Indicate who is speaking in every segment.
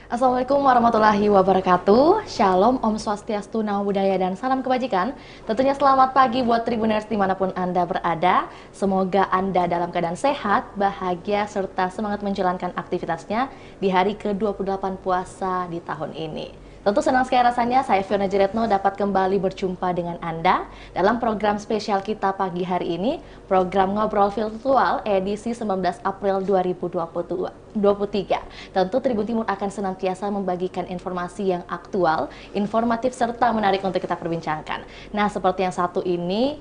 Speaker 1: Assalamualaikum warahmatullahi wabarakatuh. Shalom, Om Swastiastu, Namo Buddhaya, dan salam kebajikan. Tentunya selamat pagi buat Tribuners dimanapun Anda berada. Semoga Anda dalam keadaan sehat, bahagia, serta semangat menjalankan aktivitasnya di hari ke-28 puasa di tahun ini. Tentu senang sekali rasanya saya Fiona Jeretno dapat kembali berjumpa dengan Anda dalam program spesial kita pagi hari ini, program Ngobrol Virtual edisi 19 April 2023. Tentu Tribun Timur akan senantiasa membagikan informasi yang aktual, informatif, serta menarik untuk kita perbincangkan. Nah, seperti yang satu ini,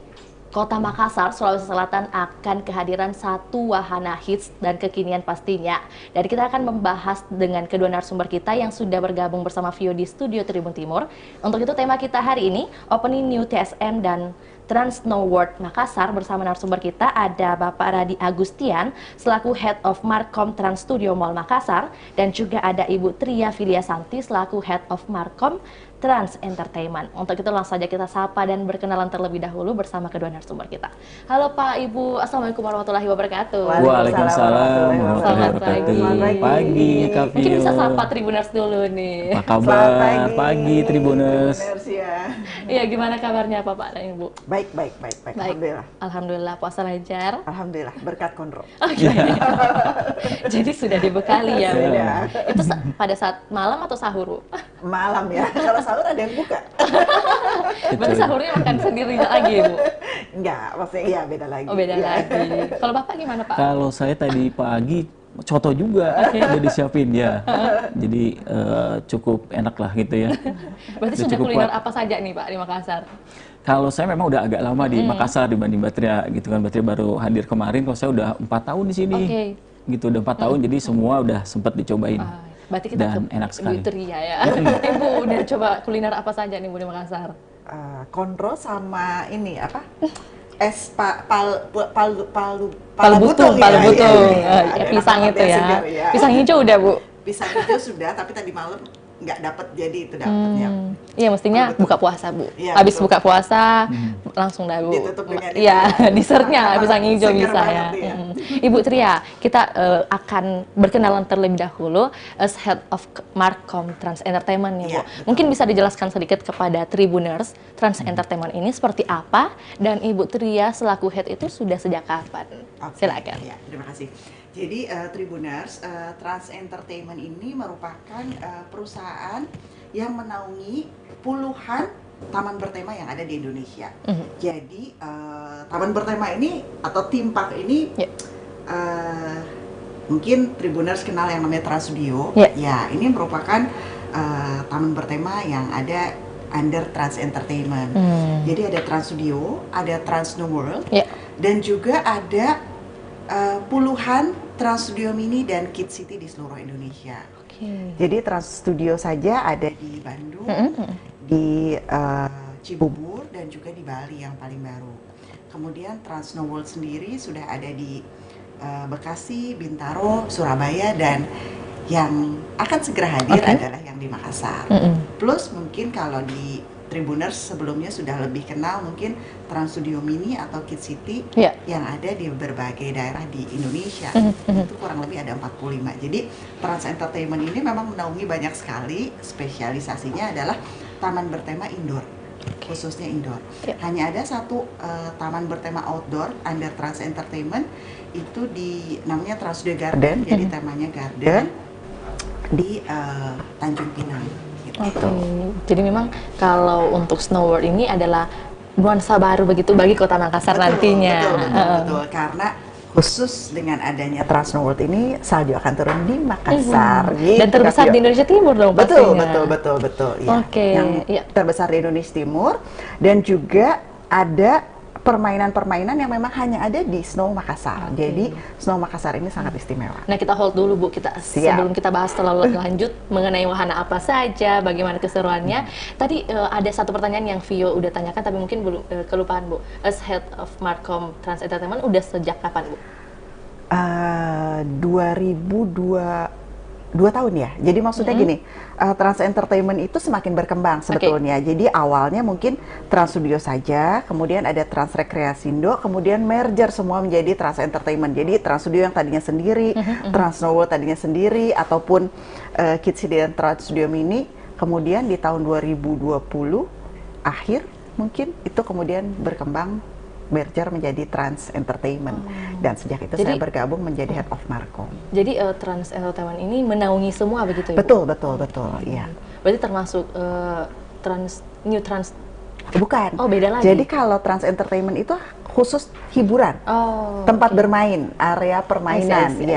Speaker 1: Kota Makassar, Sulawesi Selatan akan kehadiran satu wahana hits dan kekinian pastinya. Dan kita akan membahas dengan kedua narasumber kita yang sudah bergabung bersama Vio di studio Tribun Timur. Untuk itu tema kita hari ini, Opening New TSM dan Trans Snow World Makassar. Bersama narasumber kita ada Bapak Radi Agustian selaku Head of Markom Trans Studio Mall Makassar, dan juga ada Ibu Tria Filiasanti selaku Head of Markom Trans Entertainment. Untuk itu langsung saja kita sapa dan berkenalan terlebih dahulu bersama kedua narasumber kita. Halo Pak, Ibu, Assalamualaikum warahmatullahi wabarakatuh.
Speaker 2: Waalaikumsalam
Speaker 1: Selamat
Speaker 2: warahmatullahi
Speaker 1: pagi.
Speaker 2: wabarakatuh. Pagi, Kak Vio.
Speaker 1: Mungkin bisa sapa Tribuners dulu nih.
Speaker 2: Apa kabar? Pagi, Tribuners.
Speaker 3: Ya.
Speaker 1: Iya, gimana kabarnya Bapak dan Ibu?
Speaker 3: Baik. Alhamdulillah.
Speaker 1: Alhamdulillah, puasa lancar.
Speaker 3: Alhamdulillah, berkat Konro.
Speaker 1: Oke. Jadi sudah dibekali ya, Bu.
Speaker 3: Sudah.
Speaker 1: Itu pada saat malam atau sahur, Bu?
Speaker 3: Malam ya, kalau sahur ada yang buka.
Speaker 1: Berarti sahurnya makan sendiri lagi, Bu?
Speaker 3: Enggak, maksudnya iya beda lagi.
Speaker 1: Oh, beda
Speaker 3: Iya.
Speaker 1: lagi. Kalau Bapak gimana, Pak?
Speaker 2: Kalau saya tadi pagi coto juga udah disiapin ya. Jadi cukup enak lah gitu ya.
Speaker 1: Berarti
Speaker 2: Udah
Speaker 1: sudah
Speaker 2: cukup
Speaker 1: kuliner
Speaker 2: kuat.
Speaker 1: apa saja nih, Pak, di Makassar?
Speaker 2: Kalau saya memang udah agak lama di Makassar dibanding Batria gitu kan. Batria baru hadir kemarin, kalau saya udah 4 tahun di sini.
Speaker 1: Oke.
Speaker 2: Gitu udah 4 tahun, jadi semua udah sempat dicobain.
Speaker 1: Berarti kita
Speaker 2: Dan enak sekali.
Speaker 1: Ibu Tria ya. Ibu udah coba kuliner apa saja nih, Bu, di Makassar?
Speaker 3: Konro sama ini apa? Es palu
Speaker 1: Palu butung,
Speaker 3: ya,
Speaker 1: palu butung.
Speaker 3: iya.
Speaker 1: Ya, pisang
Speaker 3: Ada
Speaker 1: itu ya.
Speaker 3: segar, ya.
Speaker 1: Pisang hijau udah, Bu.
Speaker 3: Pisang hijau sudah, tapi tadi malam nggak dapat, jadi itu dapatnya.
Speaker 1: Iya, mestinya
Speaker 3: Palu butung.
Speaker 1: buka puasa, Bu.
Speaker 3: Iya,
Speaker 1: Habis
Speaker 3: betul.
Speaker 1: buka puasa langsung dah, Bu.
Speaker 3: Ditutup dengan
Speaker 1: Iya,
Speaker 3: itu.
Speaker 1: dessertnya pisang hijau
Speaker 3: Segar
Speaker 1: bisa ya.
Speaker 3: banget, iya.
Speaker 1: Ibu Tria, kita akan berkenalan terlebih dahulu as Head of Markom Trans Entertainment ya, Bu.
Speaker 3: Iya, betul.
Speaker 1: Mungkin bisa dijelaskan sedikit kepada Tribuners Trans Entertainment ini seperti apa, dan Ibu Tria selaku Head itu sudah sejak kapan?
Speaker 3: Oke,
Speaker 1: Silakan.
Speaker 3: ya, terima kasih. Jadi Tribuners, Trans Entertainment ini merupakan perusahaan yang menaungi puluhan taman bertema yang ada di Indonesia. Jadi taman bertema ini atau theme park ini
Speaker 1: Ya.
Speaker 3: mungkin Tribuners kenal yang namanya Trans Studio.
Speaker 1: Ya.
Speaker 3: Ya, ini merupakan taman bertema yang ada under Trans Entertainment. Jadi ada Trans Studio, ada Trans New World,
Speaker 1: Ya.
Speaker 3: dan juga ada puluhan Trans Studio Mini dan Kids City di seluruh Indonesia.
Speaker 1: Oke.
Speaker 3: Jadi Trans Studio saja ada di Bandung, di Cibubur, dan juga di Bali yang paling baru. Kemudian Trans Snow World sendiri sudah ada di Bekasi, Bintaro, Surabaya, dan yang akan segera hadir adalah yang di Makassar. Plus mungkin kalau di Tribuners sebelumnya sudah lebih kenal mungkin Trans Studio Mini atau Kids City
Speaker 1: Ya.
Speaker 3: yang ada di berbagai daerah di Indonesia. Itu kurang lebih ada 45. Jadi Trans Entertainment ini memang menaungi banyak sekali, spesialisasinya adalah taman bertema indoor, khususnya indoor.
Speaker 1: Ya.
Speaker 3: Hanya ada satu taman bertema outdoor under Trans Entertainment, itu di namanya Trans Studio Garden, jadi temanya garden di Tanjung Pinang. Gitu.
Speaker 1: Oke, jadi memang kalau untuk Snow World ini adalah nuansa baru begitu bagi Kota Makassar nantinya.
Speaker 3: Betul. Karena khusus dengan adanya Trans Snow World ini salju akan turun di Makassar. Gitu,
Speaker 1: Dan terbesar
Speaker 3: Kak Vio.
Speaker 1: di Indonesia Timur dong
Speaker 3: Betul.
Speaker 1: pastinya.
Speaker 3: Ya.
Speaker 1: Oke,
Speaker 3: Yang
Speaker 1: iya.
Speaker 3: terbesar di Indonesia Timur, dan juga ada permainan-permainan yang memang hanya ada di Snow Makassar. Jadi Snow Makassar ini sangat istimewa.
Speaker 1: Nah, kita hold dulu, Bu. Sebelum kita bahas terlalu lanjut mengenai wahana apa saja, bagaimana keseruannya. Tadi ada satu pertanyaan yang Vio udah tanyakan, tapi mungkin belum kelupaan, Bu. As Head of Markom Trans Entertainment udah sejak kapan, Bu?
Speaker 3: 2012 2 tahun ya. Jadi maksudnya gini, Trans Entertainment itu semakin berkembang sebetulnya. Jadi awalnya mungkin Trans Studio saja, kemudian ada Trans Rekreasindo, kemudian merger semua menjadi Trans Entertainment. Jadi Trans Studio yang tadinya sendiri, Trans Snow World tadinya sendiri, ataupun Kids City dan Trans Studio Mini. Kemudian di tahun 2020 akhir mungkin itu kemudian berkembang merger menjadi Trans Entertainment, dan sejak itu saya bergabung menjadi Head of Markom.
Speaker 1: Jadi Trans Entertainment ini menaungi semua begitu ya?
Speaker 3: Betul, iya.
Speaker 1: Berarti termasuk New Trans?
Speaker 3: Bukan.
Speaker 1: Oh, beda lagi.
Speaker 3: Jadi kalau Trans Entertainment itu khusus hiburan, tempat bermain, area permainan,
Speaker 1: I see.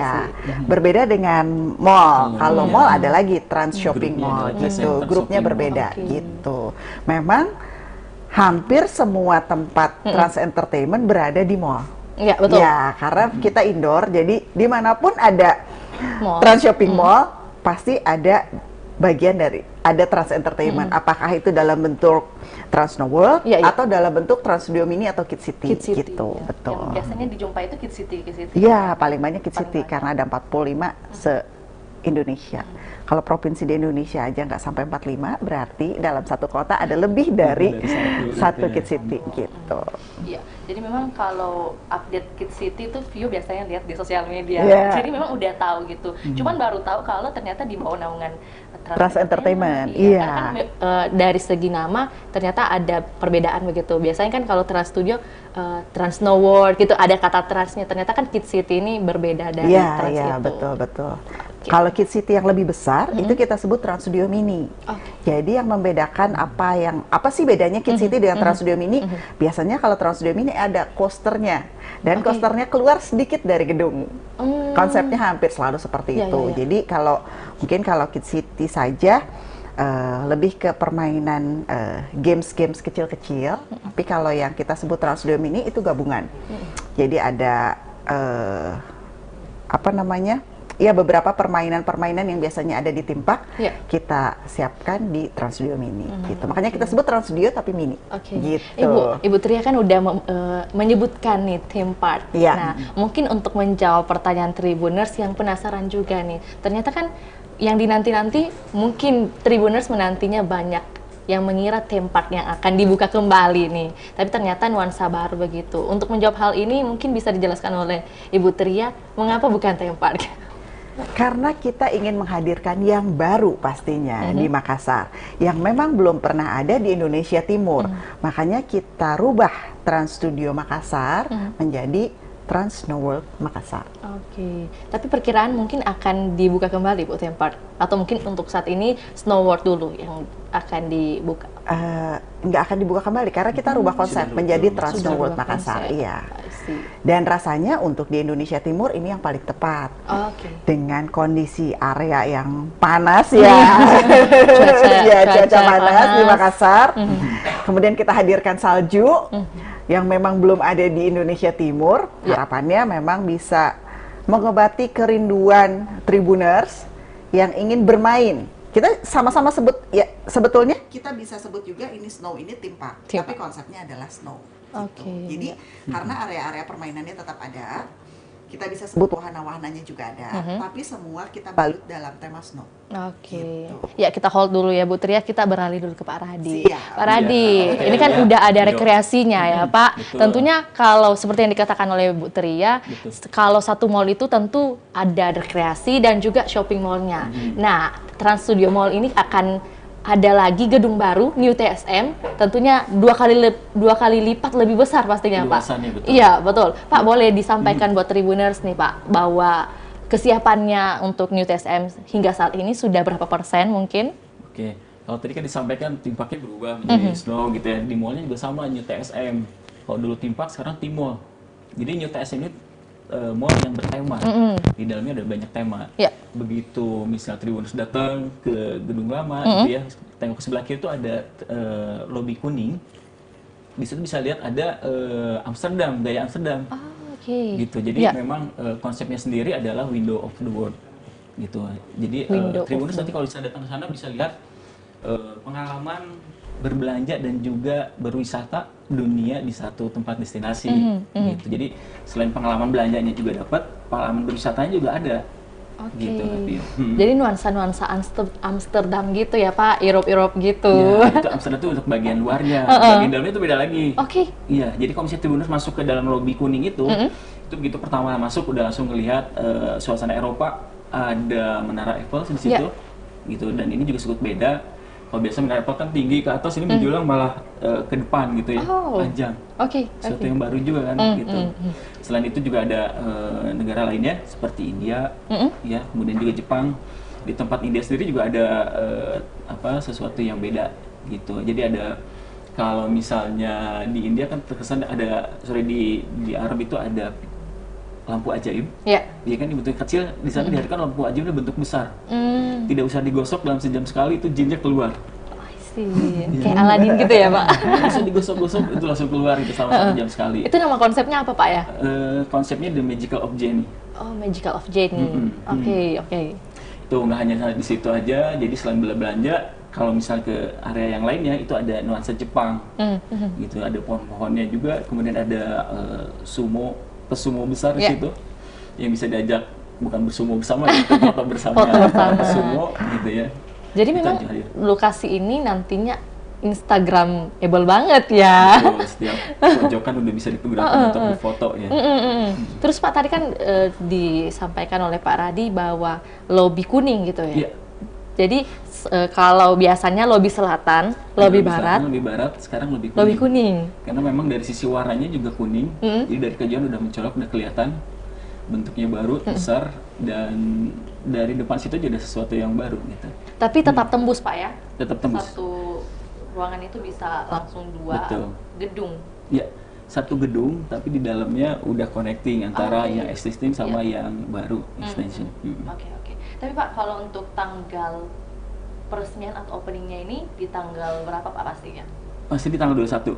Speaker 3: Berbeda dengan mall. Kalau mall ada lagi Trans Shopping Mall gitu, grupnya berbeda gitu. Memang hampir semua tempat Trans Entertainment berada di mall.
Speaker 1: Iya, betul.
Speaker 3: Ya, karena kita indoor, jadi dimanapun ada
Speaker 1: Mall.
Speaker 3: Trans Shopping Mall, pasti ada bagian dari, ada Trans Entertainment. Apakah itu dalam bentuk Trans Snow World, atau dalam bentuk Trans Studio Mini atau Kids City, gitu. Betul.
Speaker 1: Yang biasanya dijumpai itu Kids City.
Speaker 3: Iya, paling banyak Kids City, karena ada 45 se-Indonesia. Kalau provinsi di Indonesia aja nggak sampai 45, berarti dalam satu kota ada lebih dari satu Kids City gitu.
Speaker 1: Iya, jadi memang kalau update Kids City itu view biasanya lihat di sosial media. Jadi memang udah tahu gitu. Cuman baru tahu kalau ternyata di bawah naungan
Speaker 3: Trans Entertainment.
Speaker 1: Iya. Kan, dari segi nama ternyata ada perbedaan begitu. Biasanya kan kalau Trans Studio, Trans Snow World gitu ada kata transnya. Ternyata kan Kids City ini berbeda dari Trans itu. Iya,
Speaker 3: betul. Kalau Kids City yang lebih besar itu kita sebut Trans Studio Mini. Jadi yang membedakan apa sih bedanya Kids City dengan Trans Studio Mini? Biasanya kalau Trans Studio Mini ada coasternya, dan coasternya keluar sedikit dari gedung. Konsepnya hampir selalu seperti itu. Jadi kalau Kids City saja lebih ke permainan games kecil-kecil. Tapi kalau yang kita sebut Trans Studio Mini itu gabungan. Jadi ada beberapa permainan yang biasanya ada di theme park, kita siapkan di Trans Studio Mini gitu. Makanya kita sebut Trans Studio tapi mini. Gitu.
Speaker 1: Ibu Tria kan udah menyebutkan nih theme park. Nah, mungkin untuk menjawab pertanyaan Tribuners yang penasaran juga nih. Ternyata kan yang dinanti-nanti mungkin Tribuners menantinya banyak yang mengira theme park yang akan dibuka kembali nih. Tapi ternyata nuansa baru begitu. Untuk menjawab hal ini mungkin bisa dijelaskan oleh Ibu Tria, mengapa bukan theme park?
Speaker 3: Karena kita ingin menghadirkan yang baru pastinya di Makassar, yang memang belum pernah ada di Indonesia Timur. Makanya kita rubah Trans Studio Makassar menjadi Trans Snow World Makassar.
Speaker 1: Tapi perkiraan mungkin akan dibuka kembali Bu theme park, atau mungkin untuk saat ini Snow World dulu yang akan dibuka?
Speaker 3: Nggak akan dibuka kembali karena kita rubah konsep menjadi Trans Snow World Makassar. Iya. Dan rasanya untuk di Indonesia Timur ini yang paling tepat. Dengan kondisi area yang panas cuaca panas di Makassar. Kemudian kita hadirkan salju yang memang belum ada di Indonesia Timur. Harapannya memang bisa mengobati kerinduan Tribuners yang ingin bermain. Kita sama-sama sebut, ya sebetulnya kita bisa sebut juga ini snow, ini theme park, tapi konsepnya adalah snow. Jadi karena area-area permainannya tetap ada, kita bisa sebut wahana-wahananya juga ada, tapi semua kita balut dalam tema snow. Gitu.
Speaker 1: Ya kita hold dulu ya Bu Tria, kita beralih dulu ke Pak Radi. Pak Radi, ini kan udah ada rekreasinya ya Pak. Tentunya kalau seperti yang dikatakan oleh Bu Tria, kalau satu mall itu tentu ada rekreasi dan juga shopping mallnya. Nah, Trans Studio Mall ini akan ada lagi gedung baru, New TSM, tentunya dua kali lipat lebih besar pastinya Pak.
Speaker 2: Betul.
Speaker 1: Iya betul. Pak boleh disampaikan buat Tribuners nih Pak, bahwa kesiapannya untuk New TSM hingga saat ini sudah berapa persen mungkin?
Speaker 2: Kalau tadi kan disampaikan theme parknya berubah menjadi snow gitu ya. Di mallnya juga sama, New TSM. Kalau dulu theme park, sekarang theme mall. Jadi New TSM ini mall yang bertema. Di dalamnya ada banyak tema. Begitu misal Tribuners datang ke gedung lama gitu ya, tengok ke sebelah kiri itu ada lobi kuning. Di situ bisa lihat ada Amsterdam, gaya Amsterdam. Gitu. Jadi memang konsepnya sendiri adalah window of the world gitu. Jadi Tribuners nanti kalau bisa datang ke sana bisa lihat pengalaman berbelanja dan juga berwisata dunia di satu tempat destinasi gitu. Jadi selain pengalaman belanjanya juga dapat, pengalaman berwisatanya juga ada
Speaker 1: Oke.
Speaker 2: Gitu, tapi,
Speaker 1: Jadi nuansa-nuansa Amsterdam gitu ya Pak, Europe gitu.
Speaker 2: Ya, itu Amsterdam itu untuk bagian luarnya, bagian dalamnya itu beda lagi.
Speaker 1: Oke.
Speaker 2: Iya, jadi kalau misalnya Tribuners masuk ke dalam lobi kuning itu begitu pertama masuk udah langsung ngelihat suasana Eropa, ada menara Eiffel di situ, gitu. Dan ini juga cukup beda. Kalau biasa menara Eiffel kan tinggi ke atas, ini menjulang malah ke depan gitu ya, panjang.
Speaker 1: Oke.
Speaker 2: Sesuatu yang baru juga kan, gitu. Selain itu juga ada negara lainnya seperti India, ya, kemudian juga Jepang. Di tempat India sendiri juga ada sesuatu yang beda gitu. Jadi ada kalau misalnya di India kan terkesan ada di Arab itu ada lampu ajaib. Iya. Iya kan bentuknya kecil, di sana dihadirkan lampu ajaibnya bentuk besar. Tidak usah digosok, dalam sejam sekali itu jinnya keluar.
Speaker 1: Kayak Aladin gitu ya Pak?
Speaker 2: Nggak usah digosok-gosok, itu langsung keluar gitu selama 1 jam sekali.
Speaker 1: Itu nama konsepnya apa Pak ya?
Speaker 2: Konsepnya The Magical of Jenny.
Speaker 1: Oh, Magical of Jenny. Oke.
Speaker 2: Itu nggak hanya di situ aja, jadi selain belanja, kalau misalnya ke area yang lainnya itu ada nuansa Jepang, gitu. Ada pohon-pohonnya juga, kemudian ada pesumo besar di situ yang bisa diajak bukan bersumo bersama, gitu, foto bersama, pesumo, gitu ya.
Speaker 1: Jadi memang lokasi ini nantinya Instagramable banget ya.
Speaker 2: Betul, setiap pojokan udah bisa digunakan untuk berfoto ya.
Speaker 1: Terus Pak tadi kan disampaikan oleh Pak Radi bahwa lobi kuning gitu ya. Jadi kalau biasanya lobi selatan, lobi barat,
Speaker 2: sekarang lobi kuning.
Speaker 1: Lobi kuning.
Speaker 2: Karena memang dari sisi warnanya juga kuning, jadi dari kejauhan udah mencolok, udah kelihatan bentuknya baru, besar, dan dari depan situ juga ada sesuatu yang baru gitu.
Speaker 1: Tapi tetap tembus Pak ya?
Speaker 2: Tetap tembus.
Speaker 1: Satu ruangan itu bisa langsung 2 gedung.
Speaker 2: Ya, 1 gedung, tapi di dalamnya udah connecting antara yang existing sama yang baru extension.
Speaker 1: Oke. Tapi Pak, kalau untuk tanggal peresmian atau openingnya ini di tanggal berapa Pak pastinya?
Speaker 2: Pasti di tanggal 21.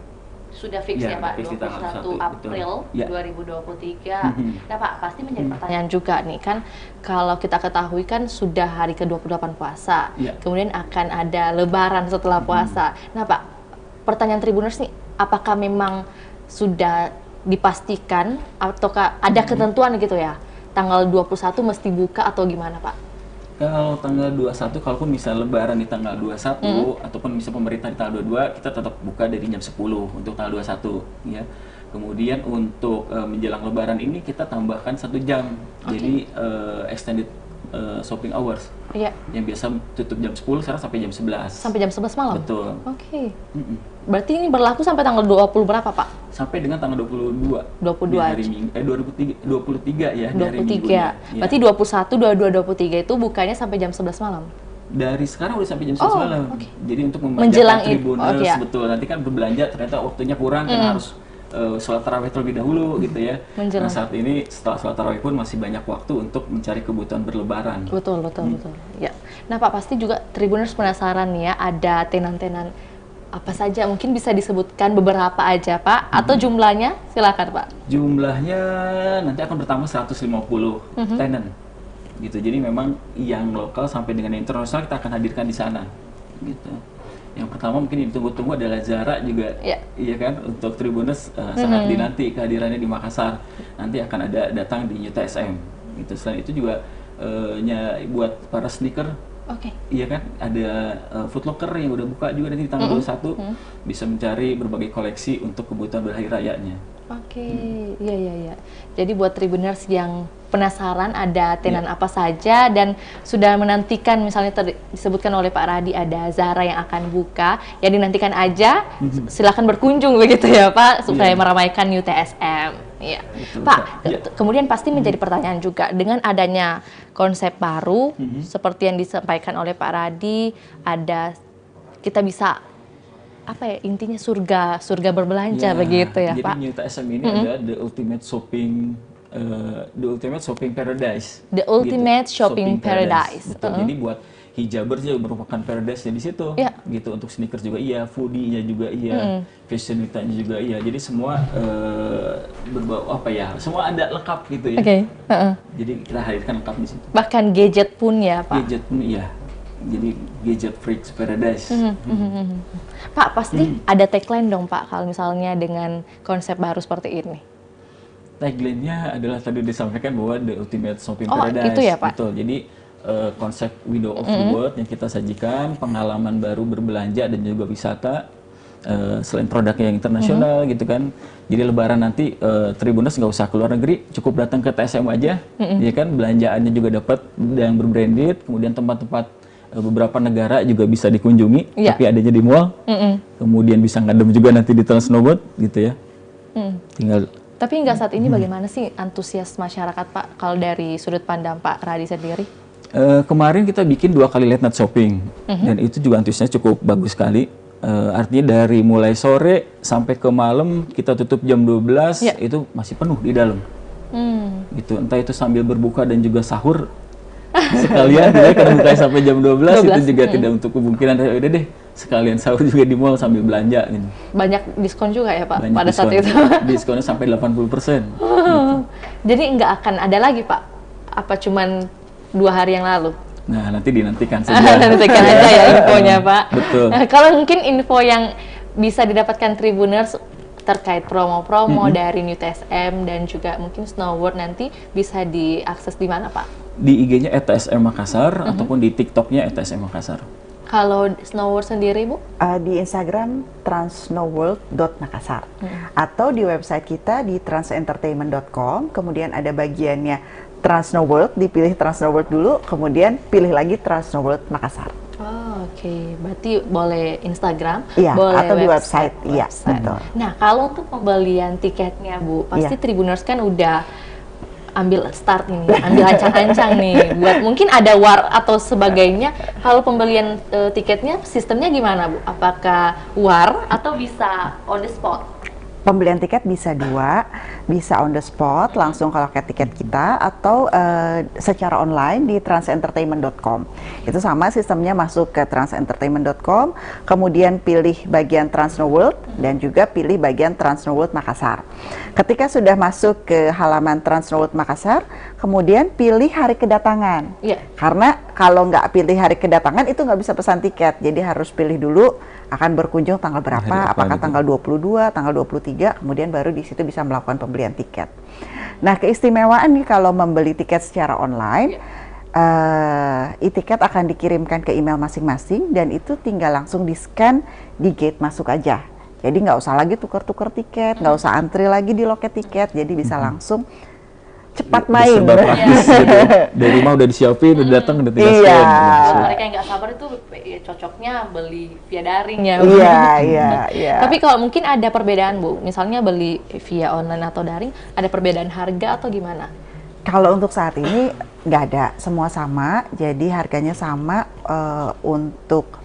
Speaker 1: Sudah fix ya Pak, 21 April 2023. Nah Pak, pasti menjadi pertanyaan juga nih kan, kalau kita ketahui kan sudah hari ke-28 puasa, kemudian akan ada lebaran setelah puasa. Nah Pak, pertanyaan Tribuners nih, apakah memang sudah dipastikan ataukah ada ketentuan gitu ya, tanggal 21 mesti buka atau gimana Pak?
Speaker 2: Kalau tanggal 21, kalaupun bisa lebaran di tanggal 21, ataupun bisa pemerintah di tanggal 22, kita tetap buka dari jam 10 untuk tanggal 21, ya. Kemudian untuk menjelang lebaran ini kita tambahkan 1 jam, jadi extended shopping hours. Yang biasa tutup jam 10, sekarang sampai jam 11.
Speaker 1: Sampai jam 11 malam?
Speaker 2: Betul.
Speaker 1: Oke. Berarti ini berlaku sampai tanggal 20 berapa Pak?
Speaker 2: Sampai dengan tanggal 22.
Speaker 1: 22
Speaker 2: hari Minggu, 23 ya.
Speaker 1: 23. Berarti 21, 22, 23 itu bukanya sampai jam 11 malam?
Speaker 2: Dari sekarang udah sampai jam 11 malam. Jadi untuk
Speaker 1: menjelang
Speaker 2: Tribuners, betul. Nanti kan berbelanja ternyata waktunya kurang, karena harus sholat tarawih terlebih dahulu gitu ya. Nah saat ini setelah sholat tarawih pun masih banyak waktu untuk mencari kebutuhan berlebaran.
Speaker 1: Betul. Ya. Nah Pak, pasti juga Tribuners penasaran nih ya, ada tenan-tenan apa saja, mungkin bisa disebutkan beberapa aja Pak, atau jumlahnya silakan Pak.
Speaker 2: Jumlahnya nanti akan bertambah 150 tenan gitu. Jadi memang yang lokal sampai dengan yang internasional kita akan hadirkan di sana gitu. Yang pertama mungkin yang ditunggu-tunggu adalah Zara juga, iya kan, untuk Tribuners sangat dinanti kehadirannya di Makassar. Nanti akan ada datang di New TSM gitu. Selain itu juga buat para sneaker, iya kan, ada Foot Locker yang udah buka juga nanti di tanggal 21, bisa mencari berbagai koleksi untuk kebutuhan berhari rayanya.
Speaker 1: Iya. Jadi buat Tribuners yang penasaran ada tenan apa saja dan sudah menantikan, misalnya disebutkan oleh Pak Radi ada Zara yang akan buka, ya dinantikan aja, silakan berkunjung begitu ya Pak, supaya meramaikan New TSM. Iya. Pak, kemudian pasti menjadi pertanyaan juga dengan adanya konsep baru seperti yang disampaikan oleh Pak Radi, kita bisa intinya surga berbelanja begitu ya Pak.
Speaker 2: Jadi New TSM ini ada the ultimate shopping paradise.
Speaker 1: The ultimate shopping paradise.
Speaker 2: Betul. Jadi buat hijabers juga merupakan paradise-nya di situ. Gitu, untuk sneakers juga iya, foodie-nya juga iya, fashionita-nya juga iya. Jadi semua berbau semua ada lengkap gitu ya. Jadi kita hadirkan lengkap di situ. Bahkan
Speaker 1: gadget pun ya Pak.
Speaker 2: Gadget pun iya. Jadi gadget freaks paradise.
Speaker 1: Pak, pasti ada tagline dong Pak kalau misalnya dengan konsep baru seperti ini.
Speaker 2: tagline-nya adalah tadi disampaikan bahwa the ultimate shopping
Speaker 1: Oh,
Speaker 2: paradise.
Speaker 1: itu ya, Pak?
Speaker 2: Betul. Jadi konsep window of the world yang kita sajikan, pengalaman baru berbelanja dan juga wisata, selain produknya yang internasional gitu kan. Jadi Lebaran nanti Tribuners nggak usah keluar negeri, cukup datang ke TSM aja, ya kan, belanjaannya juga dapat yang berbranded, kemudian tempat-tempat beberapa negara juga bisa dikunjungi, tapi adanya di mall. Kemudian bisa ngadem juga nanti di Transnoworld gitu ya. Tinggal.
Speaker 1: Tapi hingga saat ini bagaimana sih antusias masyarakat, Pak, kalau dari sudut pandang Pak Radi sendiri?
Speaker 2: Kemarin kita bikin 2 kali late night shopping, dan itu juga antusiasnya cukup bagus sekali. Artinya dari mulai sore sampai ke malam kita tutup jam 12, itu masih penuh di dalam. Gitu. Entah itu sambil berbuka dan juga sahur sekalian, karena bukanya sampai jam 12, itu juga tidak untuk kemungkinan, udah deh sekalian sahur juga di mall sambil belanja gitu.
Speaker 1: Banyak diskon juga ya, Pak,
Speaker 2: Banyak
Speaker 1: pada saat itu?
Speaker 2: Diskonnya sampai 80%.
Speaker 1: Jadi nggak akan ada lagi, Pak? Apa cuman 2 hari yang lalu?
Speaker 2: Nah, nanti dinantikan saja.
Speaker 1: Nantikan aja ya infonya, Pak.
Speaker 2: Betul.
Speaker 1: Kalau mungkin info yang bisa didapatkan Tribuners terkait promo-promo dari New TSM dan juga mungkin Snowworld nanti bisa diakses di mana, Pak?
Speaker 2: Di IG-nya @tsm Makassar ataupun di TikTok-nya @tsm Makassar.
Speaker 1: Kalau Snowworld sendiri, Bu?
Speaker 3: Di Instagram transnoworld.makassar atau di website kita di transentertainment.com, kemudian ada bagiannya Transnoworld, dipilih Transnoworld dulu, kemudian pilih lagi Transnoworld Makassar.
Speaker 1: Oh, oke. Berarti boleh Instagram,
Speaker 3: Iya,
Speaker 1: boleh
Speaker 3: atau di website. Iya,
Speaker 1: website.
Speaker 3: betul.
Speaker 1: Nah, kalau untuk pembelian tiketnya, Bu, pasti Tribuners kan udah ambil start ini, ambil ancang-ancang nih. Buat mungkin ada war atau sebagainya. Kalau pembelian tiketnya, sistemnya gimana, Bu? Apakah war atau bisa on the spot?
Speaker 3: Pembelian tiket bisa 2, bisa on the spot, langsung ke loket tiket kita, atau secara online di transentertainment.com. Itu sama sistemnya, masuk ke transentertainment.com, kemudian pilih bagian Transnoworld dan juga pilih bagian Transnoworld Makassar. Ketika sudah masuk ke halaman Transnoworld Makassar, kemudian pilih hari kedatangan. Karena kalau nggak pilih hari kedatangan itu nggak bisa pesan tiket, jadi harus pilih dulu akan berkunjung tanggal berapa, apakah tanggal 22, tanggal 23, kemudian baru di situ bisa melakukan pembelian tiket. Nah, keistimewaan nih kalau membeli tiket secara online, e-tiket akan dikirimkan ke email masing-masing dan itu tinggal langsung di-scan di gate masuk aja. Jadi nggak usah lagi tuker-tuker tiket, nggak usah antri lagi di loket tiket, jadi bisa langsung cepat main.
Speaker 2: Praktis, gitu. Dari rumah udah disiapin, udah datang, udah tinggal scan.
Speaker 1: Mereka yang nggak sabar itu ya, cocoknya beli via daring ya.
Speaker 3: Iya.
Speaker 1: Tapi kalau mungkin ada perbedaan, Bu, misalnya beli via online atau daring, ada perbedaan harga atau gimana?
Speaker 3: Kalau untuk saat ini nggak ada, semua sama, jadi harganya sama. Untuk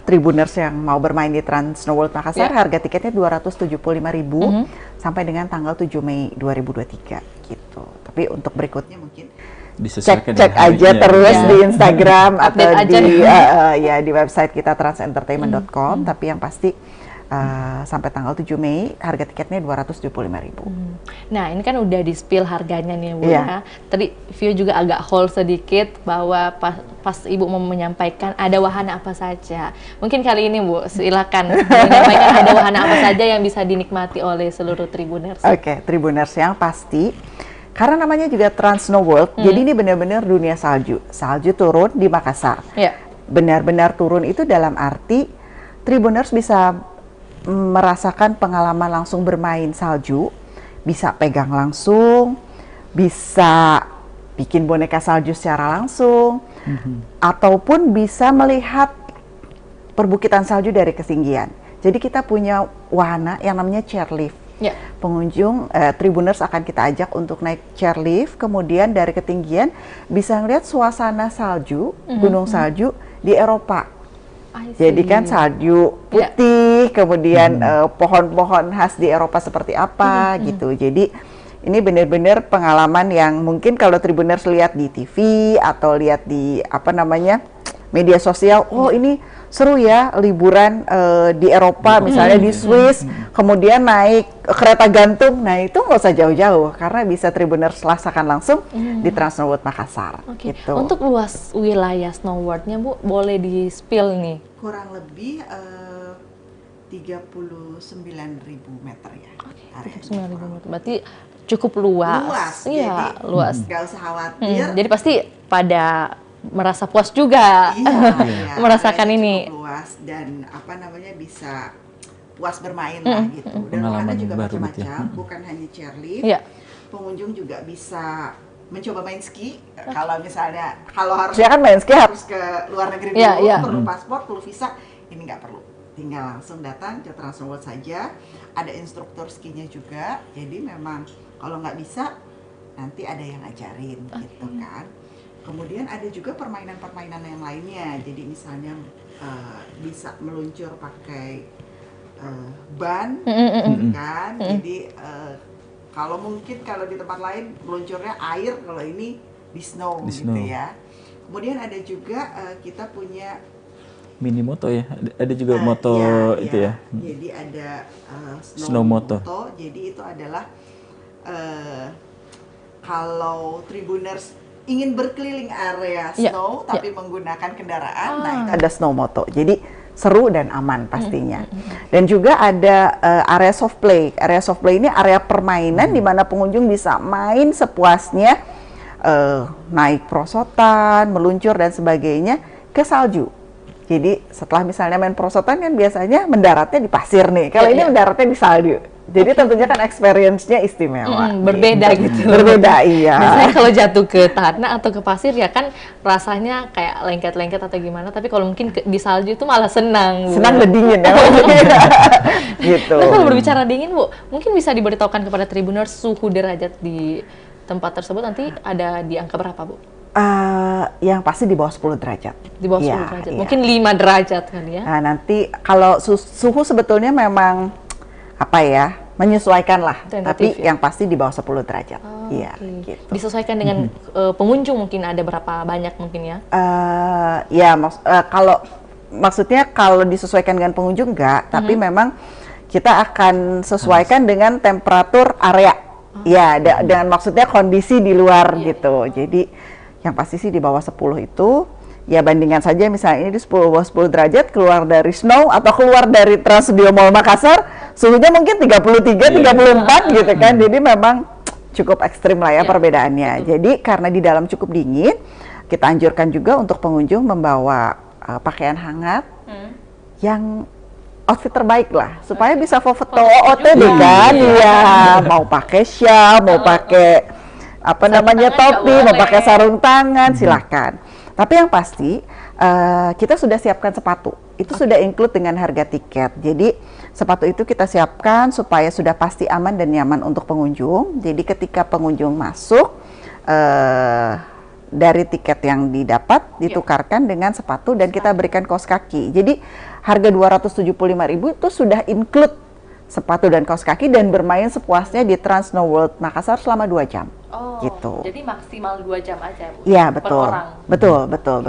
Speaker 3: Tribuners yang mau bermain di Transnoworld Makassar, harga tiketnya 275.000 sampai dengan tanggal 7 Mei 2023 gitu. Tapi untuk berikutnya mungkin cek aja terus di Instagram atau di website kita transentertainment.com. Tapi yang pasti sampai tanggal 7 Mei harga tiketnya 275.000.
Speaker 1: Nah, ini kan udah di-spill harganya nih, Bu ya. Tadi Vio juga agak hold sedikit bahwa pas Ibu mau menyampaikan ada wahana apa saja. Mungkin kali ini, Bu, silakan menyampaikan ada wahana apa saja yang bisa dinikmati oleh seluruh Tribuners.
Speaker 3: Oke, Tribuners yang pasti karena namanya juga Transnoworld, jadi ini benar-benar dunia salju. Salju turun di Makassar. Benar-benar turun itu dalam arti Tribuners bisa merasakan pengalaman langsung bermain salju, bisa pegang langsung, bisa bikin boneka salju secara langsung, ataupun bisa melihat perbukitan salju dari ketinggian. Jadi kita punya wahana yang namanya chairlift. Pengunjung Tribuners akan kita ajak untuk naik chairlift, kemudian dari ketinggian bisa ngeliat suasana salju, gunung salju di Eropa. Jadi kan salju putih, kemudian pohon-pohon khas di Eropa seperti apa gitu. Jadi ini benar-benar pengalaman yang mungkin kalau Tribuners lihat di TV atau lihat di media sosial, oh ini seru ya liburan di Eropa, misalnya di Swiss, kemudian naik kereta gantung. Nah itu nggak usah jauh-jauh karena bisa Tribuners rasakan langsung di Transnoworld Makassar. Gitu.
Speaker 1: Untuk luas wilayah Snowworld-nya, Bu, boleh di-spill nih?
Speaker 3: Kurang lebih 39.000 meter ya.
Speaker 1: Oke, 39.000 meter. Berarti cukup luas.
Speaker 3: Luas.
Speaker 1: Iya,
Speaker 3: Jadi
Speaker 1: luas.
Speaker 3: nggak usah khawatir.
Speaker 1: Jadi pasti pada merasa puas juga
Speaker 3: Iya,
Speaker 1: merasakan
Speaker 3: areanya
Speaker 1: ini.
Speaker 3: cukup luas dan apa namanya bisa puas bermain lah gitu. Dan
Speaker 2: Pengalaman
Speaker 3: wahana juga
Speaker 2: baru gitu
Speaker 3: macam-macam,
Speaker 2: ya.
Speaker 3: bukan hanya chairlift.
Speaker 1: Iya.
Speaker 3: Pengunjung juga bisa mencoba main ski. Kalau misalnya harus
Speaker 4: Saya kan main ski
Speaker 3: harus ke luar negeri dulu,
Speaker 1: Iya, iya.
Speaker 3: perlu paspor, perlu visa, ini nggak perlu. Tinggal langsung datang ke Trans Snow World saja. Ada instruktur skinya juga. Jadi memang kalau nggak bisa nanti ada yang ngajarin gitu kan. Kemudian ada juga permainan-permainan yang lainnya. Jadi misalnya bisa meluncur pakai ban, kan. Jadi kalau mungkin kalau di tempat lain meluncurnya air, kalau ini di snow
Speaker 2: Di
Speaker 3: gitu
Speaker 2: snow.
Speaker 3: ya. Kemudian ada juga kita punya
Speaker 2: Mini moto ya, ada juga moto itu ya.
Speaker 3: Jadi ada
Speaker 2: Snow moto.
Speaker 3: Jadi itu adalah kalau Tribuners ingin berkeliling area
Speaker 1: Iya,
Speaker 3: snow tapi menggunakan kendaraan, nah itu
Speaker 4: ada snow moto. Jadi seru dan aman pastinya. Dan juga ada area soft play. Area soft play ini area permainan di mana pengunjung bisa main sepuasnya, naik perosotan, meluncur dan sebagainya ke salju. Jadi setelah misalnya main perosotan kan biasanya mendaratnya di pasir nih. Kalau ini mendaratnya di salju. Jadi tentunya kan experience-nya istimewa.
Speaker 1: Berbeda gitu.
Speaker 4: Berbeda, iya.
Speaker 1: Biasanya kalau jatuh ke tanah atau ke pasir ya kan rasanya kayak lengket-lengket atau gimana. Tapi kalau mungkin di salju itu malah senang. Bu.
Speaker 4: Senang dan dingin ya. Gitu.
Speaker 1: Nah, kalau berbicara dingin, Bu, mungkin bisa diberitahukan kepada Tribuners suhu derajat di tempat tersebut nanti ada di angka berapa, Bu?
Speaker 4: Yang pasti di bawah 10 derajat.
Speaker 1: Di bawah 10
Speaker 4: Iya,
Speaker 1: derajat.
Speaker 4: iya.
Speaker 1: Mungkin 5 derajat kan ya.
Speaker 4: Nah, nanti kalau suhu sebetulnya memang apa ya, menyesuaikan lah.
Speaker 1: Tentatif
Speaker 4: Tapi
Speaker 1: ya?
Speaker 4: yang pasti di bawah 10 derajat. Iya,
Speaker 1: Oke.
Speaker 4: gitu.
Speaker 1: Disesuaikan dengan pengunjung mungkin ada berapa banyak mungkin ya?
Speaker 4: Ya, kalau maksudnya kalau disesuaikan dengan pengunjung enggak, tapi memang kita akan sesuaikan dengan temperatur area. Ya, dengan maksudnya kondisi di luar gitu. Jadi yang pasti sih di bawah 10 itu, ya bandingkan saja misalnya ini di bawah 10 derajat, keluar dari snow atau keluar dari Trans Studio Mall Makassar, suhunya mungkin 33, 34 gitu kan. Jadi memang cukup ekstrim lah ya perbedaannya. Jadi karena di dalam cukup dingin, kita anjurkan juga untuk pengunjung membawa pakaian hangat yang outfit terbaik lah, supaya bisa foto OOTD kan. Iya, mau pakai shawl, mau pakai apa namanya topi, mau pakai sarung tangan, silahkan. Tapi yang pasti kita sudah siapkan sepatu. Itu sudah include dengan harga tiket. Jadi sepatu itu kita siapkan supaya sudah pasti aman dan nyaman untuk pengunjung. Jadi ketika pengunjung masuk, dari tiket yang didapat ditukarkan dengan sepatu dan kita berikan kaos kaki. Jadi harga 275.000 itu sudah include sepatu dan kaos kaki dan bermain sepuasnya di Trans Snow World Makassar selama 2 jam. Gitu.
Speaker 1: Jadi maksimal 2 jam aja, Bu?
Speaker 4: Iya,
Speaker 1: per
Speaker 4: betul.
Speaker 1: orang.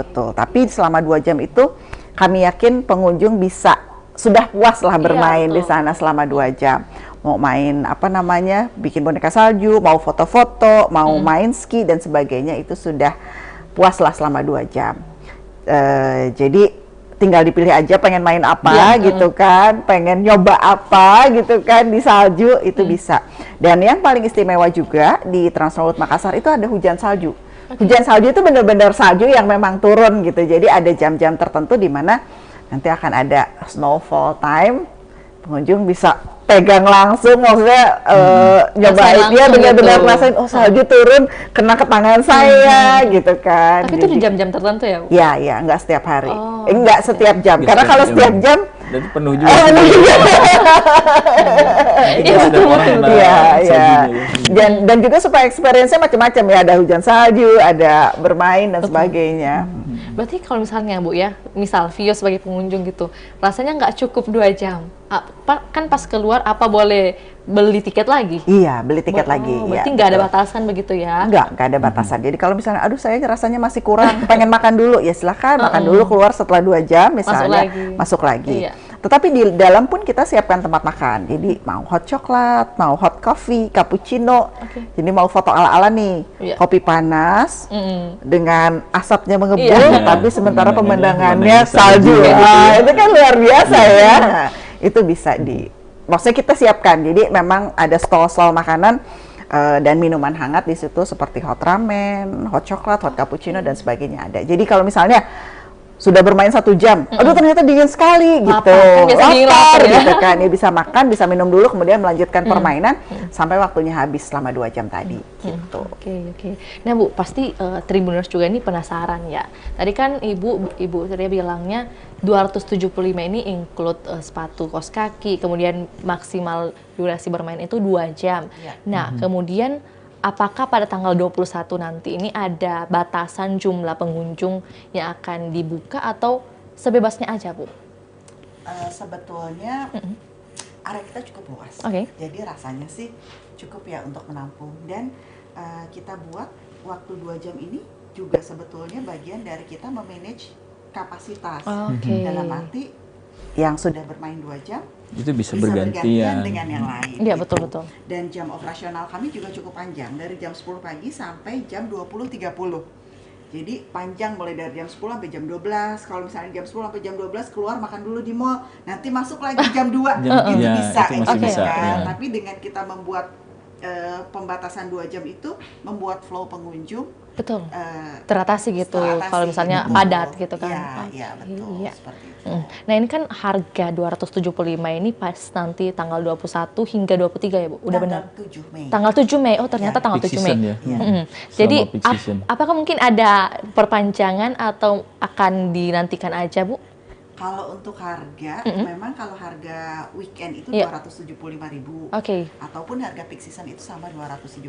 Speaker 4: Betul. Tapi selama 2 jam itu kami yakin pengunjung bisa sudah puas lah bermain di sana selama 2 jam. Mau main apa namanya, bikin boneka salju, mau foto-foto, mau main ski dan sebagainya, itu sudah puas lah selama 2 jam. Jadi tinggal dipilih aja pengen main apa gitu kan, pengen nyoba apa gitu kan di salju, itu bisa. Dan yang paling istimewa juga di Trans Snow World Makassar itu ada hujan salju. Hujan salju itu benar-benar salju yang memang turun gitu. Jadi ada jam-jam tertentu di mana nanti akan ada snowfall time, pengunjung bisa pegang langsung, maksudnya nyobain dia benar-benar rasain, oh salju turun kena ke tangan saya gitu kan.
Speaker 1: Tapi itu di jam-jam tertentu ya, Bu?
Speaker 4: Ya, nggak setiap hari, nggak setiap jam, karena kalau setiap jam
Speaker 2: jadi penuh juga.
Speaker 4: Iya. Dan juga supaya experience-nya macam-macam ya, ada hujan salju, ada bermain dan sebagainya.
Speaker 1: Berarti kalau misalnya, Bu ya, misal Vio sebagai pengunjung gitu, rasanya nggak cukup 2 jam. Kan pas keluar apa boleh beli tiket lagi?
Speaker 4: Iya, beli tiket lagi.
Speaker 1: Berarti
Speaker 4: Ya,
Speaker 1: nggak ada
Speaker 4: betul.
Speaker 1: batasan begitu ya?
Speaker 4: Nggak ada batasan. Jadi kalau misalnya, aduh saya rasanya masih kurang, pengen makan dulu, ya silahkan makan dulu, keluar setelah 2 jam misalnya, masuk lagi.
Speaker 1: Iya.
Speaker 4: Tetapi di dalam pun kita siapkan tempat makan. Jadi mau hot coklat, mau hot coffee, cappuccino. Jadi mau foto ala-ala nih, kopi panas dengan asapnya mengebul, tapi sementara pemandangannya salju. Itu kan luar biasa ya. itu bisa maksudnya kita siapkan. Jadi memang ada stall-stall makanan dan minuman hangat di situ seperti hot ramen, hot coklat, hot cappuccino dan sebagainya ada. Jadi kalau misalnya sudah bermain 1 jam, aduh ternyata dingin sekali gitu, lapar gitu kan, ya bisa makan, bisa minum dulu, kemudian melanjutkan permainan sampai waktunya habis selama 2 jam tadi, gitu.
Speaker 1: Oke. Nah Bu, pasti Tribuners juga ini penasaran ya. Tadi kan Ibu Ria bilangnya 275 ini include sepatu kaos kaki, kemudian maksimal durasi bermain itu 2 jam. Nah, kemudian apakah pada tanggal 21 nanti ini ada batasan jumlah pengunjung yang akan dibuka atau sebebasnya aja, Bu?
Speaker 3: Sebetulnya area kita cukup luas, jadi rasanya sih cukup ya untuk menampung. Dan kita buat waktu 2 jam ini juga sebetulnya bagian dari kita memanage kapasitas. Dalam arti yang sudah bermain 2 jam
Speaker 2: itu bisa bergantian
Speaker 3: dengan yang lain.
Speaker 1: Iya,
Speaker 3: gitu.
Speaker 1: betul.
Speaker 3: Dan jam operasional kami juga cukup panjang, dari jam 10 pagi sampai jam 20.30. Jadi panjang, mulai dari jam 10 sampai jam 12. Kalau misalnya jam 10 sampai jam 12 keluar makan dulu di mall, nanti masuk lagi jam 2. Itu bisa,
Speaker 2: itu masih bisa,
Speaker 3: kan. Tapi dengan kita membuat pembatasan 2 jam itu membuat flow pengunjung
Speaker 1: teratasi gitu. Kalau misalnya padat gitu kan.
Speaker 3: Iya, betul. Seperti itu.
Speaker 1: Nah, ini kan harga 275 ini pas nanti tanggal 21 hingga 23 ya, Bu? Udah benar?
Speaker 3: Tanggal 7 Mei.
Speaker 1: Tanggal 7 Mei. Oh, ternyata tanggal 7 Mei. Jadi apakah mungkin ada perpanjangan atau akan dinantikan aja, Bu?
Speaker 3: Kalau untuk harga, memang kalau harga weekend itu 275.000. Ataupun harga peak season itu sama 275.000.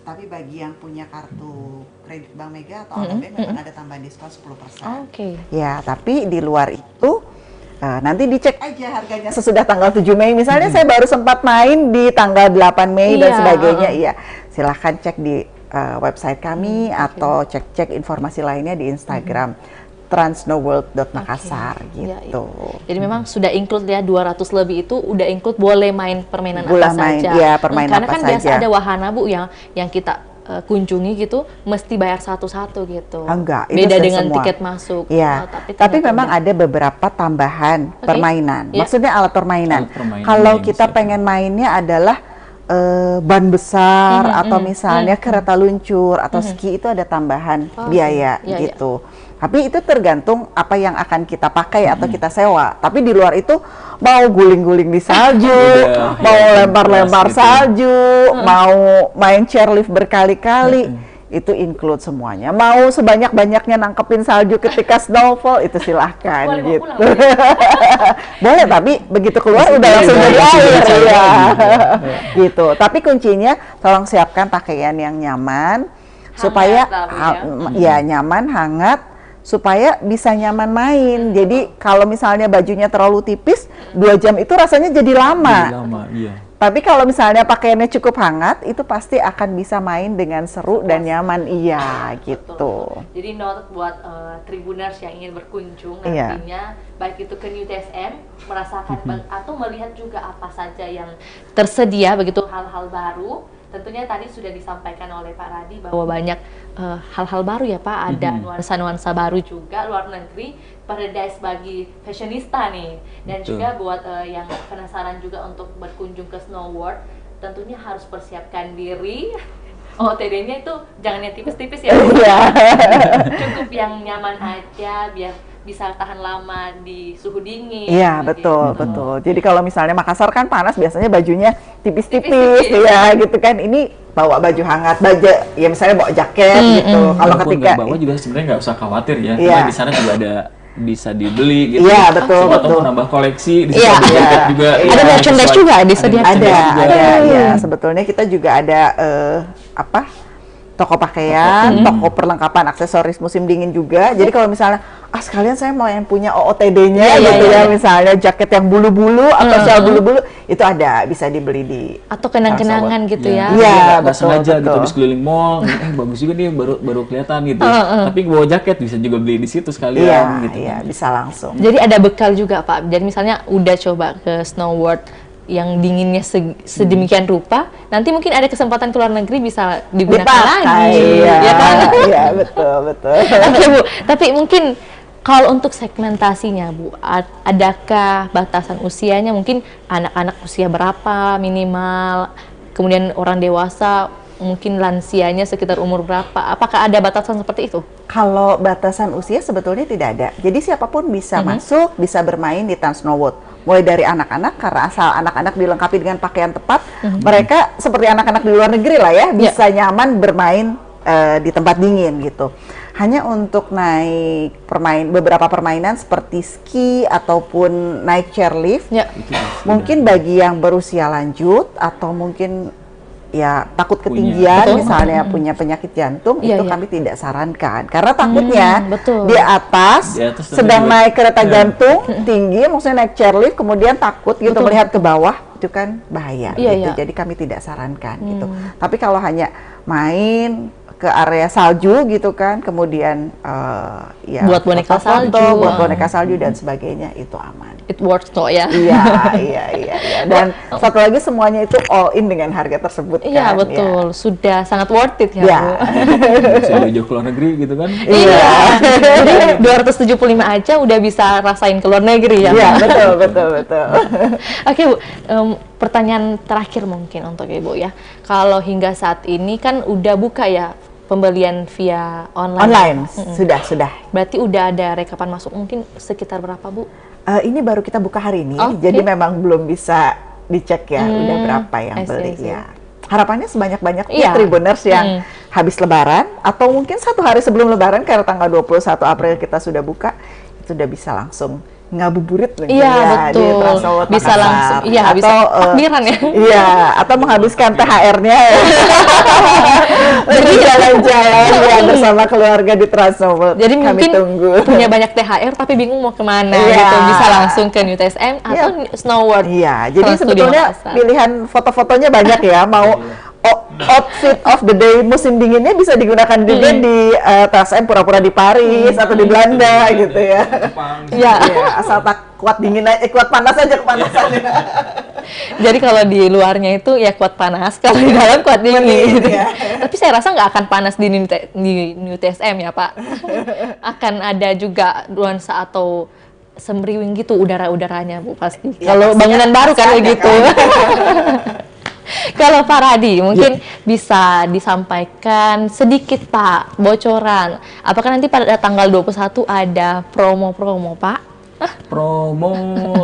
Speaker 3: Tapi bagi yang punya kartu kredit Bank Mega atau ATM memang ada tambahan diskon 10%.
Speaker 4: Ya, tapi di luar itu nanti dicek aja harganya sesudah tanggal 7 Mei. Misalnya saya baru sempat main di tanggal 8 Mei dan sebagainya. Iya, silahkan cek di website kami atau cek informasi lainnya di Instagram. transnoworld.makassar gitu.
Speaker 1: Jadi memang sudah include ya 200 lebih itu udah include boleh main permainan
Speaker 4: apa
Speaker 1: saja.
Speaker 4: Ya, permainan
Speaker 1: karena
Speaker 4: apa
Speaker 1: kan
Speaker 4: saja.
Speaker 1: Biasa ada wahana Bu yang kita kunjungi gitu mesti bayar satu-satu gitu.
Speaker 4: Enggak,
Speaker 1: beda dengan
Speaker 4: semua.
Speaker 1: Tiket masuk.
Speaker 4: Ya, tapi memang ada beberapa tambahan permainan. Maksudnya alat permainan. Kalau kita pengen mainnya adalah ban besar atau misalnya kereta luncur atau ski itu ada tambahan biaya gitu. Tapi itu tergantung apa yang akan kita pakai atau kita sewa. Tapi di luar itu mau guling-guling di salju, mau lempar-lempar salju, mau main chairlift berkali-kali, itu include semuanya. Mau sebanyak-banyaknya nangkepin salju ketika snowfall, itu silahkan gitu. Boleh, tapi begitu keluar udah langsung jadi air ya. Gitu. Tapi kuncinya tolong siapkan pakaian yang nyaman supaya nyaman, hangat, supaya bisa nyaman main. Jadi kalau misalnya bajunya terlalu tipis, 2 jam itu rasanya jadi lama. Tapi kalau misalnya pakaiannya cukup hangat, itu pasti akan bisa main dengan seru dan nyaman. Iya, gitu.
Speaker 1: Jadi note buat Tribuners yang ingin berkunjung nantinya, baik itu ke New TSM, merasakan atau melihat juga apa saja yang tersedia, begitu hal-hal baru. Tentunya tadi sudah disampaikan oleh Pak Radi bahwa banyak hal-hal baru ya Pak, ada nuansa-nuansa baru juga luar negeri, paradise bagi fashionista nih, dan juga buat yang penasaran juga untuk berkunjung ke Snow World, tentunya harus persiapkan diri. OOTD-nya itu jangan yang tipis-tipis ya, cukup yang nyaman aja biar bisa tahan lama di suhu dingin.
Speaker 4: Iya, betul. Jadi kalau misalnya Makassar kan panas, biasanya bajunya tipis-tipis ya gitu kan. Ini bawa baju hangat, ya misalnya bawa jaket gitu. Kalau ketika
Speaker 2: bawa juga sebenarnya nggak usah khawatir ya. Karena di sana juga ada bisa dibeli gitu.
Speaker 4: Iya, betul.
Speaker 2: Atau nambah koleksi, di sana ada jaket juga.
Speaker 1: Ada merchandise juga disediakan.
Speaker 4: Ada. Ya, sebetulnya kita juga ada toko pakaian, toko perlengkapan aksesoris musim dingin juga. Jadi kalau misalnya sekalian saya mau yang punya OOTD-nya gitu ya, misalnya jaket yang bulu-bulu atau shawl bulu-bulu, itu ada, bisa dibeli di
Speaker 1: atau kenang-kenangan gitu ya.
Speaker 2: Iya, nggak sengaja gitu habis keliling mall, bagus juga nih baru kelihatan gitu. Tapi bawa jaket bisa juga beli di situ sekalian gitu.
Speaker 4: Iya, bisa langsung.
Speaker 1: Jadi ada bekal juga Pak. Jadi misalnya udah coba ke Snow World yang dinginnya sedemikian rupa, nanti mungkin ada kesempatan ke luar negeri bisa digunakan lagi.
Speaker 4: Iya kan? Iya, betul.
Speaker 1: Oke Bu, tapi mungkin Kalau untuk segmentasinya, Bu, adakah batasan usianya? Mungkin anak-anak usia berapa minimal, kemudian orang dewasa, mungkin lansianya sekitar umur berapa? Apakah ada batasan seperti itu?
Speaker 4: Kalau batasan usia sebetulnya tidak ada. Jadi siapapun bisa masuk, bisa bermain di Trans Snow World. Mulai dari anak-anak, karena asal anak-anak dilengkapi dengan pakaian tepat, mereka seperti anak-anak di luar negeri lah ya, bisa nyaman bermain di tempat dingin gitu. Hanya untuk naik beberapa permainan seperti ski ataupun naik chairlift, mungkin bagi yang berusia lanjut atau mungkin ya takut ketinggian, misalnya punya penyakit jantung, itu kami tidak sarankan karena takutnya di atas sedang naik kereta gantung tinggi, maksudnya naik chairlift, kemudian takut gitu melihat ke bawah, itu kan bahaya gitu. Jadi kami tidak sarankan gitu. Tapi kalau hanya main ke area salju gitu kan, kemudian ya
Speaker 1: buat boneka salju,
Speaker 4: buat boneka salju dan sebagainya, itu aman.
Speaker 1: It works toh ya.
Speaker 4: Iya. Dan satu lagi, semuanya itu all in dengan harga tersebut kan.
Speaker 1: Iya, betul. Sudah sangat worth it ya, Bu.
Speaker 2: Sudah jauh ke luar negeri gitu kan.
Speaker 1: Iya. Jadi 275 aja udah bisa rasain ke luar negeri ya.
Speaker 4: Iya, betul.
Speaker 1: Oke, Bu. Pertanyaan terakhir mungkin untuk Ibu ya. Kalau hingga saat ini kan udah buka ya pembelian via online.
Speaker 4: Sudah.
Speaker 1: Berarti udah ada rekapan masuk, mungkin sekitar berapa, Bu?
Speaker 4: Ini baru kita buka hari ini, jadi memang belum bisa dicek ya udah berapa yang beli ya. Harapannya sebanyak-banyaknya Tribuners yang habis lebaran atau mungkin satu hari sebelum lebaran, karena tanggal 21 April kita sudah buka, itu udah bisa langsung ngabuburit
Speaker 1: betul.
Speaker 4: Di Trans Snow World
Speaker 1: bisa
Speaker 4: Makassar.
Speaker 1: langsung bisa takbiran ya.
Speaker 4: Iya, atau menghabiskan THR-nya jadi jalan-jalan ya bersama keluarga di Trans Snow World.
Speaker 1: Jadi
Speaker 4: kami
Speaker 1: mungkin
Speaker 4: tunggu.
Speaker 1: punya banyak THR tapi bingung mau kemana gitu, bisa langsung ke New TSM atau Snow World.
Speaker 4: Iya, jadi sebetulnya pilihan foto-fotonya banyak ya, mau outfit of the day musim dinginnya bisa digunakan juga di TSM, pura-pura di Paris atau di Belanda gitu ya. Iya, asal tak kuat dingin aja, kuat panas aja kepanasannya.
Speaker 1: Jadi kalau di luarnya itu ya kuat panas, kalau di dalam kuat dingin. Gitu. Tapi saya rasa nggak akan panas di New TSM ya, Pak. Akan ada juga nuansa atau semriwing gitu udara-udaranya, Bu, pasti.
Speaker 4: Ya,
Speaker 1: kalau bangunan baru kan begitu. Kalau Pak Radi, mungkin bisa disampaikan sedikit Pak, bocoran. Apakah nanti pada tanggal 21 ada promo-promo Pak?
Speaker 2: Promo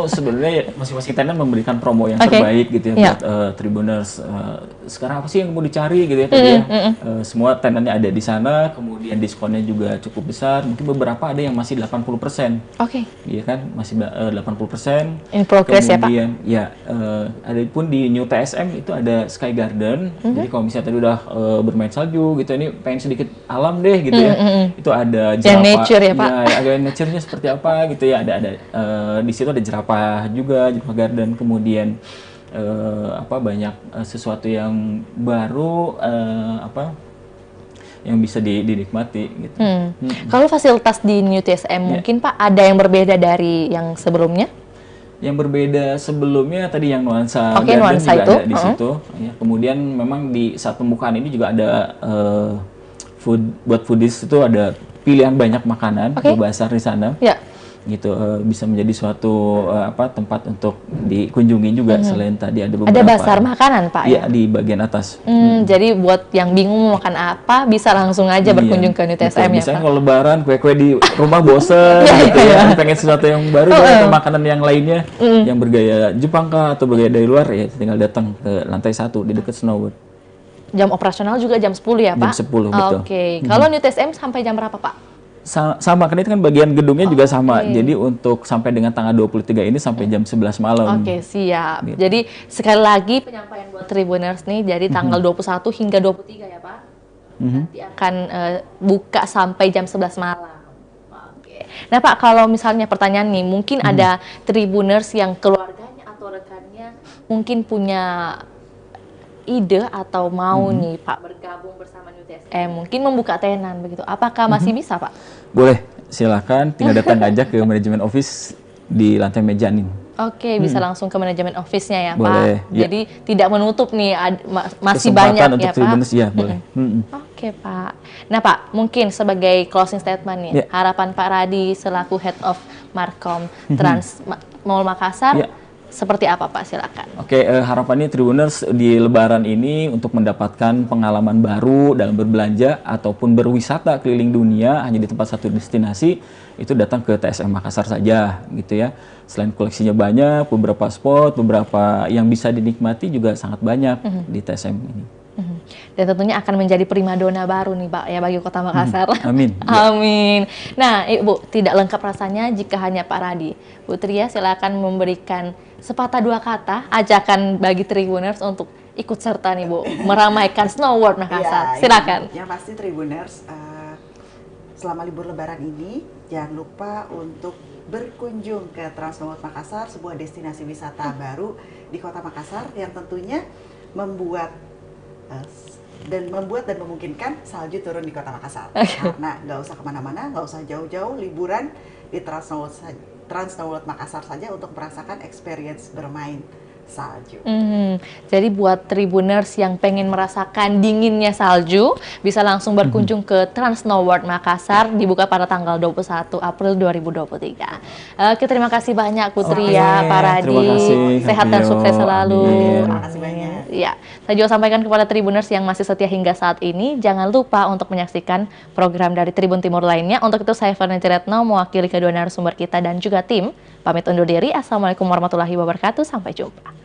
Speaker 2: sebenarnya masing-masing tenan memberikan promo yang terbaik gitu ya buat Tribuners. Sekarang apa sih yang mau dicari gitu ya tadi ya. Semua tenannya ada di sana, kemudian diskonnya juga cukup besar. Mungkin beberapa ada yang masih 80%. Iya kan, masih 80%.
Speaker 1: In progress
Speaker 2: kemudian,
Speaker 1: ya Pak?
Speaker 2: Ada pun di New TSM itu ada Sky Garden. Jadi kalau misalnya tadi udah bermain salju gitu, ini pengen sedikit alam deh gitu ya. Itu ada jerapah.
Speaker 1: Nature ya Pak?
Speaker 2: Ya, agak nature-nya seperti apa gitu ya. Ada di situ ada jerapah juga, jerapah garden, kemudian banyak sesuatu yang baru yang bisa dinikmati gitu.
Speaker 1: Kalau fasilitas di New TSM mungkin Pak ada yang berbeda dari yang sebelumnya?
Speaker 2: Yang berbeda sebelumnya tadi yang nuansa garden
Speaker 1: nuansa
Speaker 2: juga
Speaker 1: itu.
Speaker 2: ada di situ. Ya, kemudian memang di saat pembukaan ini juga ada buat foodies itu ada pilihan banyak makanan, bazar di sana. Gitu bisa menjadi suatu tempat untuk dikunjungi juga. Selain tadi ada beberapa
Speaker 1: bazar makanan Pak
Speaker 2: ya di bagian atas.
Speaker 1: Jadi buat yang bingung mau makan apa bisa langsung aja berkunjung ke New TSM ya
Speaker 2: Misalnya
Speaker 1: Pak.
Speaker 2: kalau lebaran kue-kue di rumah bosen gitu ya, pengen sesuatu yang baru atau makanan yang lainnya yang bergaya Jepang kah atau bergaya dari luar, ya tinggal datang ke lantai 1 di dekat Snow World.
Speaker 1: Jam operasional juga jam 10 ya Pak?
Speaker 2: Jam 10 betul.
Speaker 1: Kalau New TSM sampai jam berapa Pak?
Speaker 2: Sama, karena itu kan bagian gedungnya juga sama. Jadi untuk sampai dengan tanggal 23 ini sampai jam 11 malam.
Speaker 1: Siap. Gitu. Jadi sekali lagi penyampaian buat Tribuners nih, jadi tanggal 21 hingga 23 ya Pak. Nanti akan buka sampai jam 11 malam. Nah Pak, kalau misalnya pertanyaan nih, mungkin ada Tribuners yang keluarganya atau rekannya mungkin punya ide atau mau nih Pak bergabung bersama New TSM, mungkin membuka tenan begitu, apakah masih bisa Pak?
Speaker 2: Boleh, silakan tinggal datang aja ke manajemen office di lantai mezanin.
Speaker 1: Oke, bisa langsung ke manajemen office-nya ya,
Speaker 2: Boleh,
Speaker 1: Pak.
Speaker 2: ya.
Speaker 1: Jadi tidak menutup nih, masih
Speaker 2: Kesempatan
Speaker 1: banyak
Speaker 2: untuk
Speaker 1: ya, Pak.
Speaker 2: Tribuners, ya boleh.
Speaker 1: Oke, Pak. Nah, Pak, mungkin sebagai closing statement nih,
Speaker 2: Ya.
Speaker 1: harapan Pak Radi selaku Head of Markom Trans Mall Makassar,
Speaker 2: Ya.
Speaker 1: seperti apa, Pak? Silakan.
Speaker 2: Oke, harapannya Tribuners di Lebaran ini untuk mendapatkan pengalaman baru dalam berbelanja ataupun berwisata keliling dunia hanya di tempat satu destinasi, itu datang ke TSM Makassar saja, gitu ya. Selain koleksinya banyak, beberapa spot, beberapa yang bisa dinikmati juga sangat banyak di TSM ini.
Speaker 1: Dan tentunya akan menjadi primadona baru nih, Pak, ya, bagi Kota Makassar.
Speaker 2: Amin.
Speaker 1: Amin. Nah, Ibu, tidak lengkap rasanya jika hanya Pak Radi. Bu Tria, silakan memberikan sepatah dua kata ajakan bagi Tribuners untuk ikut serta nih, Bu, meramaikan Snow World Makassar.
Speaker 3: Ya,
Speaker 1: Silakan.
Speaker 3: yang pasti Tribuners, selama libur Lebaran ini jangan lupa untuk berkunjung ke Trans Snow World Makassar, sebuah destinasi wisata baru di Kota Makassar yang tentunya membuat dan memungkinkan salju turun di Kota Makassar. Karena nggak usah kemana-mana, nggak usah jauh-jauh, liburan di Trans Snow World Makassar saja untuk merasakan experience bermain salju.
Speaker 1: Jadi buat Tribuners yang pengen merasakan dinginnya salju, bisa langsung berkunjung ke Trans Snow World Makassar, dibuka pada tanggal 21 April 2023. Oke, terima kasih banyak Putri ya, Pak Radi.
Speaker 2: Terima kasih,
Speaker 1: Sehat dan
Speaker 2: Kak Pio.
Speaker 1: sukses selalu.
Speaker 2: Amin.
Speaker 3: Terima kasih banyak.
Speaker 1: Ya, saya juga sampaikan kepada Tribuners yang masih setia hingga saat ini, jangan lupa untuk menyaksikan program dari Tribun Timur lainnya. Untuk itu saya Fernanda Ciretno mewakili kedua narasumber kita dan juga tim, pamit undur diri. Assalamualaikum warahmatullahi wabarakatuh. Sampai jumpa.